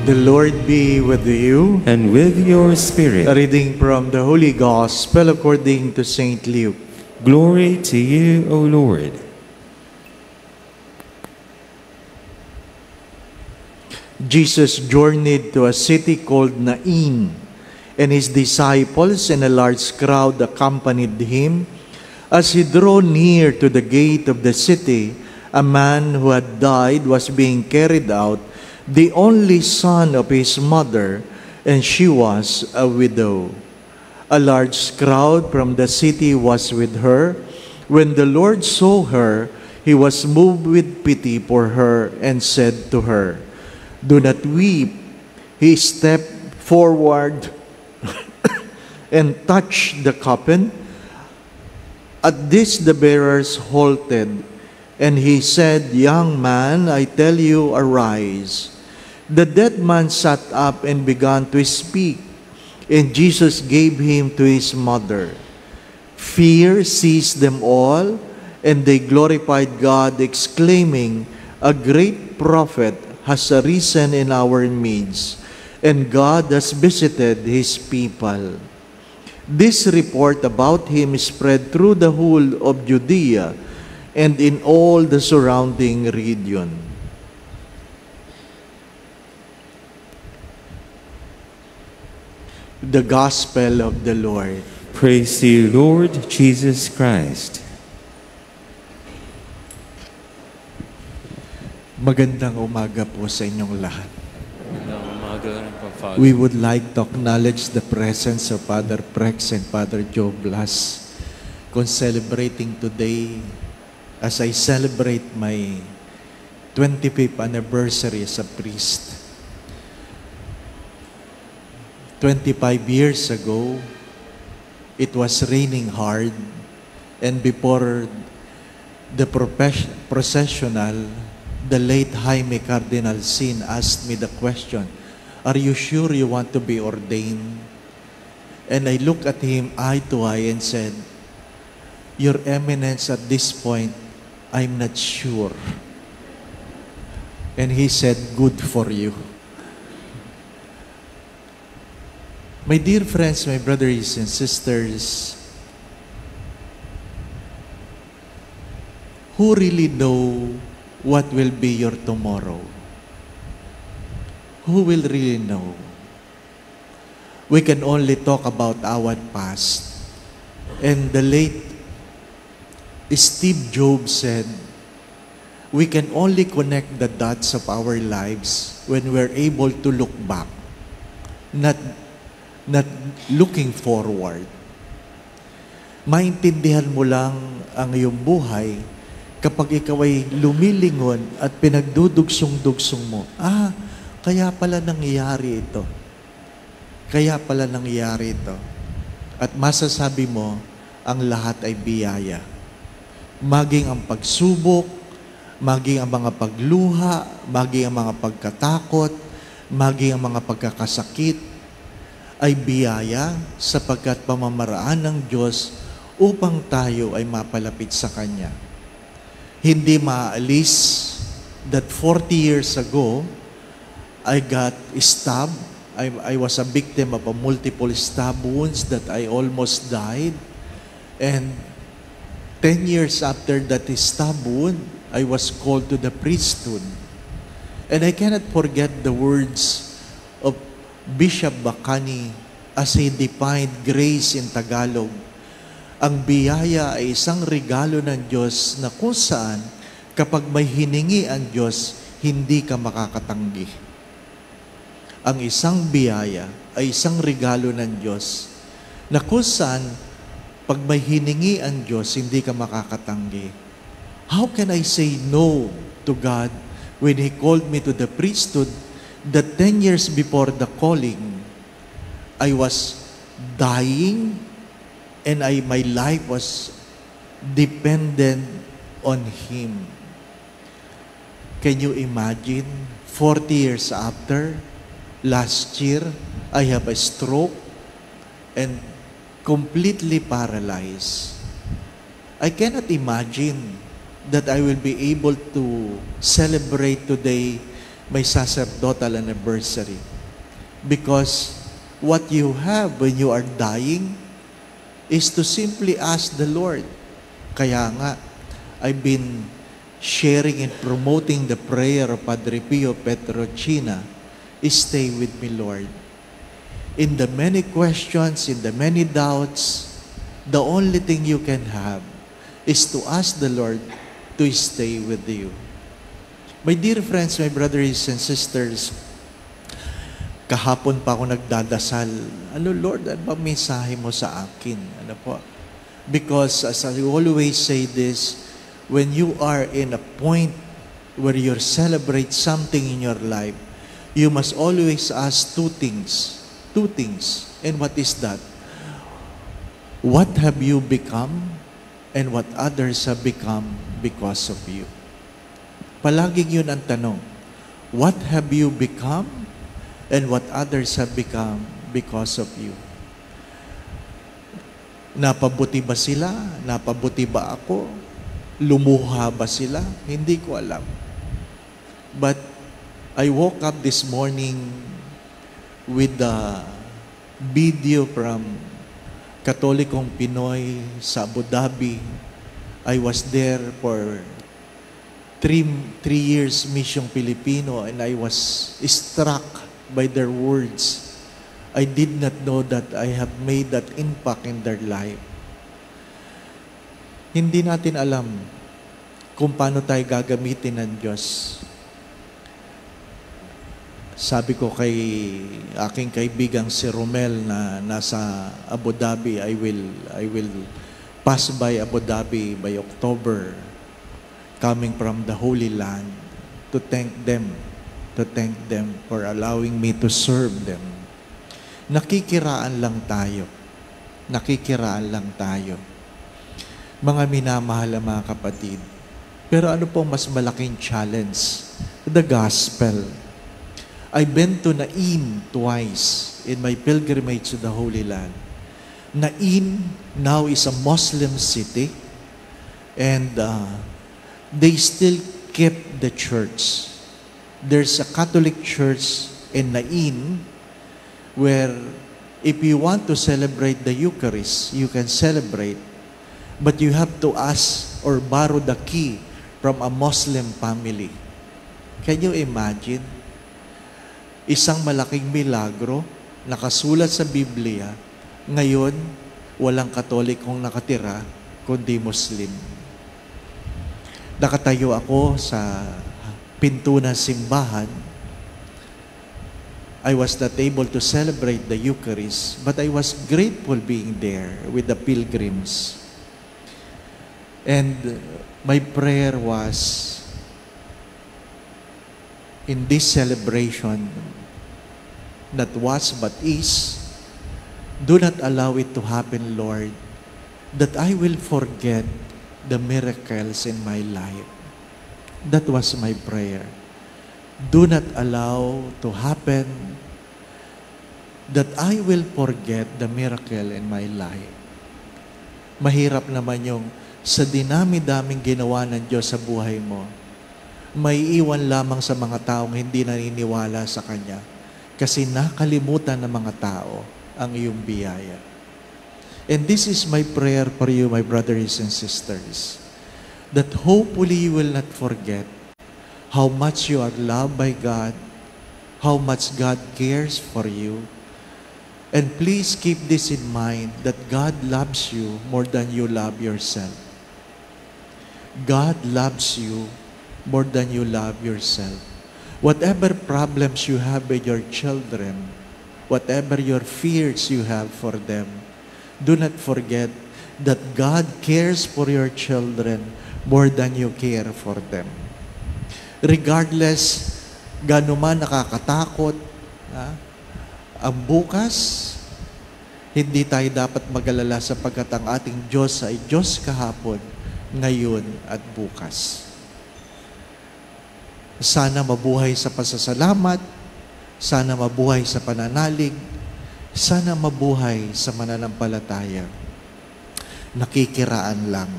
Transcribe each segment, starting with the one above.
The Lord be with you. And with your spirit. A reading from the Holy Gospel according to St. Luke. Glory to you, O Lord. Jesus journeyed to a city called Nain, and his disciples and a large crowd accompanied him. As he drew near to the gate of the city, a man who had died was being carried out, the only son of his mother, and she was a widow. A large crowd from the city was with her. When the Lord saw her, he was moved with pity for her and said to her, "Do not weep." He stepped forward and touched the coffin. At this the bearers halted, and he said, "Young man, I tell you, arise." The dead man sat up and began to speak, and Jesus gave him to his mother. Fear seized them all, and they glorified God, exclaiming, "A great prophet has arisen in our midst, and God has visited his people." This report about him spread through the whole of Judea and in all the surrounding region. The Gospel of the Lord. Praise to you, Lord Jesus Christ. Magandang umaga po sa inyong lahat. Magandang umaga rin po, Father. We would like to acknowledge the presence of Father Prex and Father Joe Blas kung celebrating today as I celebrate my 25th anniversary as a priest. 25 years ago, it was raining hard, and before the processional, the late Jaime Cardinal Sin asked me the question, "Are you sure you want to be ordained?" And I looked at him eye to eye and said, "Your Eminence, at this point, I'm not sure." And he said, "Good for you." My dear friends, my brothers and sisters, who really know what will be your tomorrow? Who will really know? We can only talk about our past. And the late Steve Jobs said, we can only connect the dots of our lives when we're able to look back, not looking forward. Maintindihan mo lang ang iyong buhay kapag ikaw ay lumilingon at pinagdudugsong-dugsong mo. Kaya pala nangyayari ito. Kaya pala nangyayari ito. At masasabi mo, ang lahat ay biyaya. Maging ang pagsubok, maging ang mga pagluha, maging ang mga pagkatakot, maging ang mga pagkakasakit, ay biyaya sapagkat pamamaraan ng Diyos upang tayo ay mapalapit sa Kanya. Hindi maalis that 40 years ago, I got stabbed. I was a victim of a multiple stab wounds that I almost died. And 10 years after that stab wound, I was called to the priesthood. And I cannot forget the words of Bishop Bacani as he defined grace in Tagalog. Ang biyaya ay isang regalo ng Diyos na kung saan kapag may hiningi ang Diyos, hindi ka makakatanggi. Ang isang biyaya ay isang regalo ng Diyos na kung saan pag may hiningi ang Diyos, hindi ka makakatanggi. How can I say no to God when He called me to the priesthood that 10 years before the calling, I was dying and my life was dependent on Him. Can you imagine? 40 years after, last year, I have a stroke and completely paralyzed. I cannot imagine that I will be able to celebrate today may sacerdotal anniversary. Because what you have when you are dying is to simply ask the Lord. Kaya nga, I've been sharing and promoting the prayer of Padre Pio Petrocina, stay with me, Lord. In the many questions, in the many doubts, the only thing you can have is to ask the Lord to stay with you. My dear friends, my brothers and sisters, kahapon pa ako nagdadasal. Ano, Lord, ano ba mensahe mo sa akin? Ano po? Because as I always say this, when you are in a point where you celebrate something in your life, you must always ask two things. Two things. And what is that? What have you become and what others have become because of you? Palaging yun ang tanong. What have you become and what others have become because of you? Napabuti ba sila? Napabuti ba ako? Lumuha ba sila? Hindi ko alam. But I woke up this morning with the video from Katolikong Pinoy sa Abu Dhabi. I was there for 3 years Mission Filipino, and I was struck by their words. I did not know that I have made that impact in their life. Hindi natin alam kung paano tayo gagamitin ng Diyos. Sabi ko kay aking kaibigang si Romel na nasa Abu Dhabi, I will pass by Abu Dhabi by October, coming from the Holy Land, to thank them for allowing me to serve them. Nakikiraan lang tayo. Mga minamahal mga kapatid. Pero ano pong mas malaking challenge? The gospel. I've been to Nain twice in my pilgrimage to the Holy Land. Nain now is a Muslim city, and they still keep the church. There's a Catholic church in Nain where if you want to celebrate the Eucharist, you can celebrate, but you have to ask or borrow the key from a Muslim family. Can you imagine? Isang malaking milagro, nakasulat sa Biblia, ngayon, walang Katolikong nakatira, kundi Muslim. Nakatayo ako sa pinto ng simbahan. I was not able to celebrate the Eucharist, but I was grateful being there with the pilgrims. And my prayer was, in this celebration, not was but is, do not allow it to happen, Lord, that I will forget the miracles in my life. That was my prayer. Do not allow to happen that I will forget the miracle in my life. Mahirap naman yung sa dinami-daming ginawa ng Diyos sa buhay mo, may iwan lamang sa mga taong hindi naniniwala sa Kanya kasi nakalimutan ng mga tao ang iyong biyaya. And this is my prayer for you, my brothers and sisters, that hopefully you will not forget how much you are loved by God, how much God cares for you. And please keep this in mind, that God loves you more than you love yourself. God loves you more than you love yourself. Whatever problems you have with your children, whatever your fears you have for them, do not forget that God cares for your children more than you care for them. Regardless, gaano man nakakatakot, ang bukas, hindi tayo dapat mag-alala sapagkat ang ating Diyos ay Diyos kahapon, ngayon at bukas. Sana mabuhay sa pasasalamat, sana mabuhay sa pananalig, sana mabuhay sa mananampalataya. Nakikiraan lang.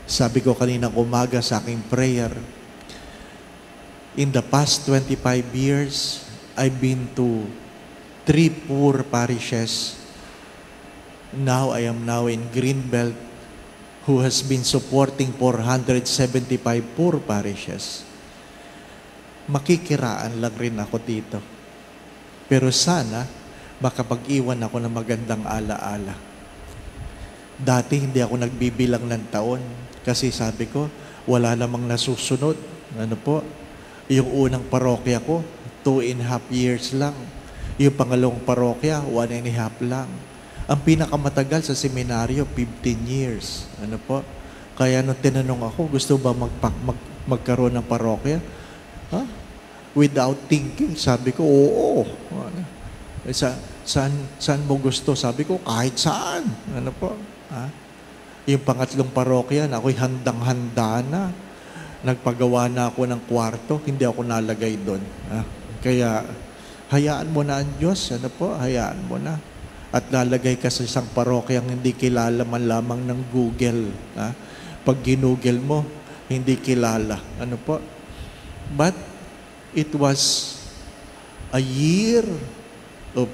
Sabi ko kaninang umaga sa aking prayer, In the past 25 years, I've been to 3 poor parishes. Now, I am now in Greenbelt, who has been supporting 475 poor parishes. Makikiraan lang rin ako dito. Pero sana, makapag-iwan ako ng magandang alaala. Dati, hindi ako nagbibilang ng taon. Kasi sabi ko, wala namang nasusunod. Ano po? Yung unang parokya ko, 2.5 years lang. Yung pangalawang parokya, 1.5 lang. Ang pinakamatagal sa seminaryo, 15 years. Ano po? Kaya nung tinanong ako, gusto ba magkaroon ng parokya? Ha? Without thinking, sabi ko, oo. Saan mo gusto? Sabi ko, kahit saan. Ano po? Ha? Yung pangatlong parokya, ako'y handang-handa na. Nagpagawa na ako ng kwarto, hindi ako nalagay doon. Kaya, hayaan mo na ang Diyos. Ano po? Hayaan mo na. At lalagay ka sa isang parokyang hindi kilala man lamang ng Google. Pag ginugel mo, hindi kilala. Ano po? But, it was a year of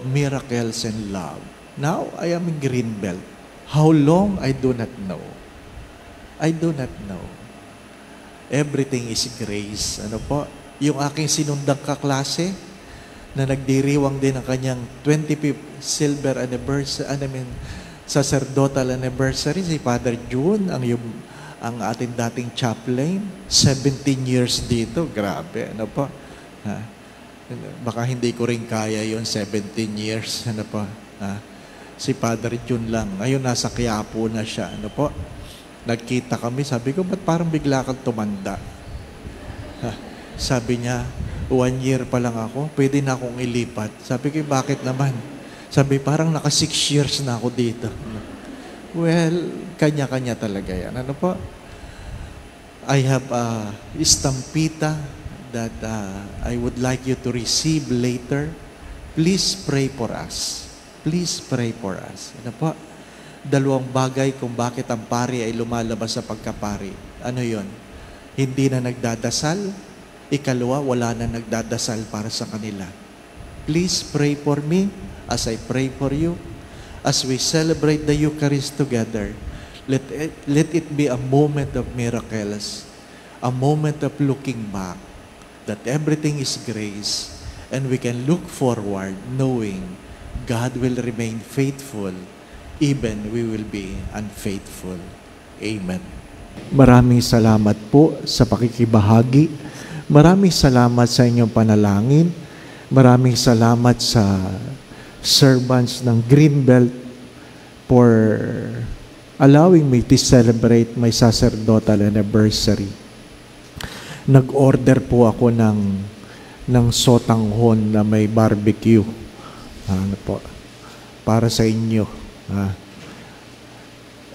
miracles and love. Now, I am in Greenbelt. How long? I do not know. I do not know. Everything is grace. Ano po? Yung aking sinundang kaklase na nagdiriwang din ang kanyang 25th silver anniversary, sacerdotal anniversary, si Father June, ang ating dating chaplain, 17 years dito. Grabe, ano po? Baka hindi ko rin kaya yon 17 years. Ano po? Si Father June lang. Ngayon, nasa Quiapo na siya. Ano po? Nagkita kami, sabi ko, ba't parang bigla kang tumanda? Sabi niya, 1 year pa lang ako, pwede na akong ilipat. Sabi ko, bakit naman? Sabi, parang naka 6 years na ako dito. Well, kanya-kanya talaga yan. Ano po? I have a estampita that I would like you to receive later. Please pray for us. Please pray for us. Ano po? 2 bagay kung bakit ang pari ay lumalabas sa pagkapari. Ano yon? Hindi na nagdadasal. Ikalawa, wala na nagdadasal para sa kanila. Please pray for me as I pray for you. As we celebrate the Eucharist together, let it be a moment of miracles, a moment of looking back, that everything is grace, and we can look forward knowing God will remain faithful even we will be unfaithful. Amen. Maraming salamat po sa pakikibahagi. Maraming salamat sa inyong panalangin. Maraming salamat sa servants ng Greenbelt for allowing me to celebrate my sacerdotal anniversary. Nag-order po ako ng sotanghon na may barbecue. Ano po? Para sa inyo.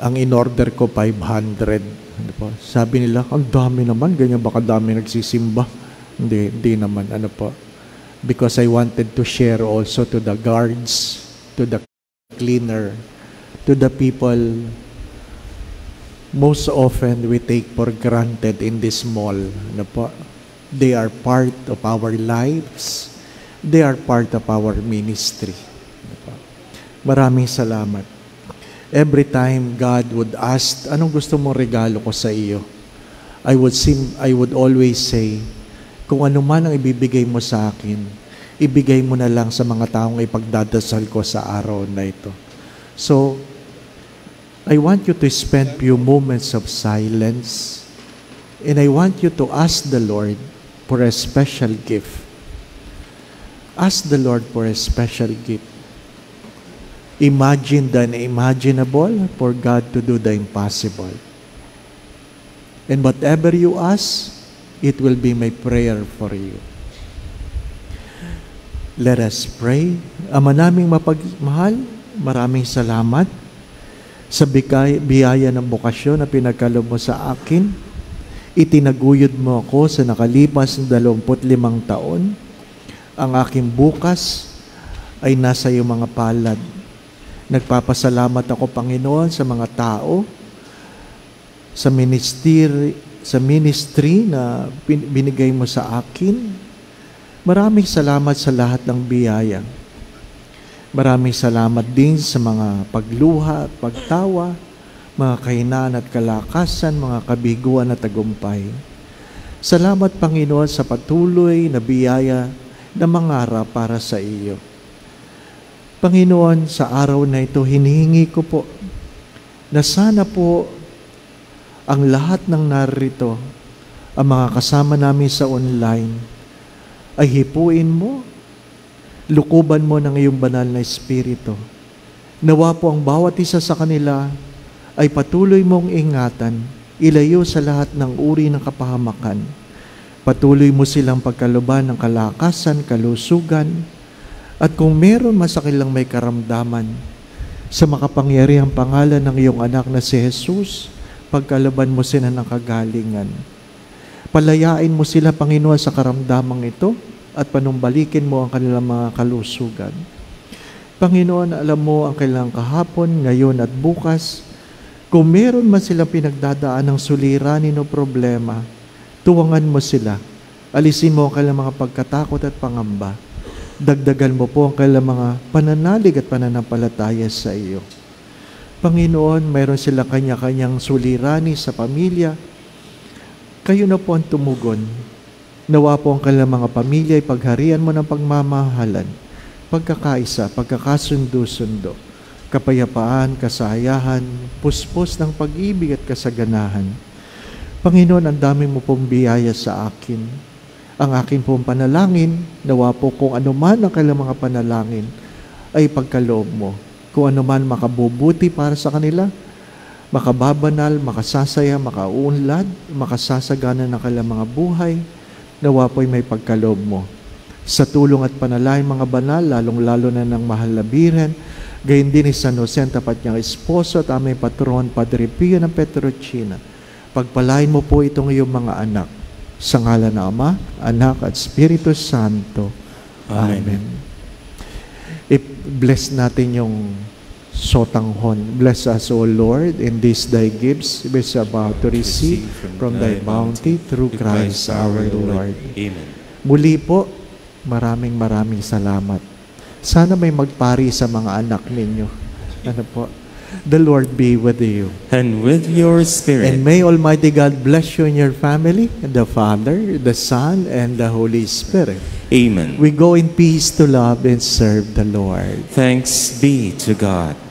Ang in-order ko 500. Ano po? Sabi nila, ang dami naman, ganyan baka dami nagsisimba. Hindi naman, ano po. Because I wanted to share also to the guards, to the cleaner, to the people most often we take for granted in this mall. Ano po? They are part of our lives. They are part of our ministry. Ano po? Maraming salamat. Every time God would ask, anong gusto mong regalo ko sa iyo? I would always say, kung ano man ang ibibigay mo sa akin, ibigay mo na lang sa mga taong ipagdadasal ko sa araw na ito. So, I want you to spend few moments of silence, and I want you to ask the Lord for a special gift. Ask the Lord for a special gift. Imagine the unimaginable for God to do the impossible. And whatever you ask, it will be my prayer for you. Let us pray. Ama naming mapagmahal, maraming salamat sa biyaya ng bukasyon na pinagkaloob mo sa akin. Itinaguyod mo ako sa nakalipas ng 25 taon. Ang aking bukas ay nasa iyong mga palad. Nagpapasalamat ako, Panginoon, sa mga tao, sa sa ministry na binigay mo sa akin. Maraming salamat sa lahat ng biyaya. Maraming salamat din sa mga pagluha at pagtawa, mga kahinaan at kalakasan, mga kabiguan at tagumpay. Salamat, Panginoon, sa patuloy na biyaya na mangarap para sa iyo. Panginoon, sa araw na ito, hinihingi ko po na sana po ang lahat ng narito, ang mga kasama namin sa online, ay hipuin mo, lukuban mo ng iyong banal na Espiritu. Nawa po ang bawat isa sa kanila ay patuloy mong ingatan, ilayo sa lahat ng uri ng kapahamakan. Patuloy mo silang pagkaluban ng kalakasan, kalusugan, at kung meron masakilang may karamdaman, sa makapangyarihang pangalan ng iyong anak na si Jesus, pagkalaban mo sila ng kagalingan. Palayain mo sila, Panginoon, sa karamdamang ito at panumbalikin mo ang kanilang mga kalusugan. Panginoon, alam mo ang kailangang kahapon, ngayon at bukas. Kung meron man silang pinagdadaan ng suliranin o problema, tuwangan mo sila. Alisin mo ang kanilang mga pagkatakot at pangamba. Dagdagan mo po ang kanilang mga pananalig at pananampalataya sa iyo. Panginoon, mayroon sila kanya-kanyang suliranin sa pamilya. Kayo na po ang tumugon. Nawa po ang kanilang mga pamilya ay pagharian mo ng pagmamahalan, pagkakaisa, pagkakasundo-sundo, kapayapaan, kasayahan, puspos ng pag-ibig at kasaganahan. Panginoon, ang dami mo pong biyaya sa akin. Ang akin pong panalangin, nawa po kung anuman ang kanilang mga panalangin, ay pagkaloob mo. Kung ano man makabubuti para sa kanila, makababanal, makasasaya, makauunlad, makasasagana ng kanilang mga buhay, nawa po'y may pagkaloob mo. Sa tulong at panalangin mga banal, lalong-lalo na ng mahal na Birhen, gayon din ni San Jose, ang tapat niyang esposo at aming patron, Padre Pio ng Petrocina. Pagpalain mo po itong iyong mga anak. Sa ngalan ng Ama, Anak at Espiritu Santo. Amen. I-bless natin yung sotanghon. Bless us, O Lord, in these thy gifts we are about to receive from thy bounty through Christ our Lord. Amen. Muli po, maraming salamat. Sana may magpari sa mga anak ninyo. Ano po? The Lord be with you. And with your spirit. And may Almighty God bless you and your family, the Father, the Son, and the Holy Spirit. Amen. We go in peace to love and serve the Lord. Thanks be to God.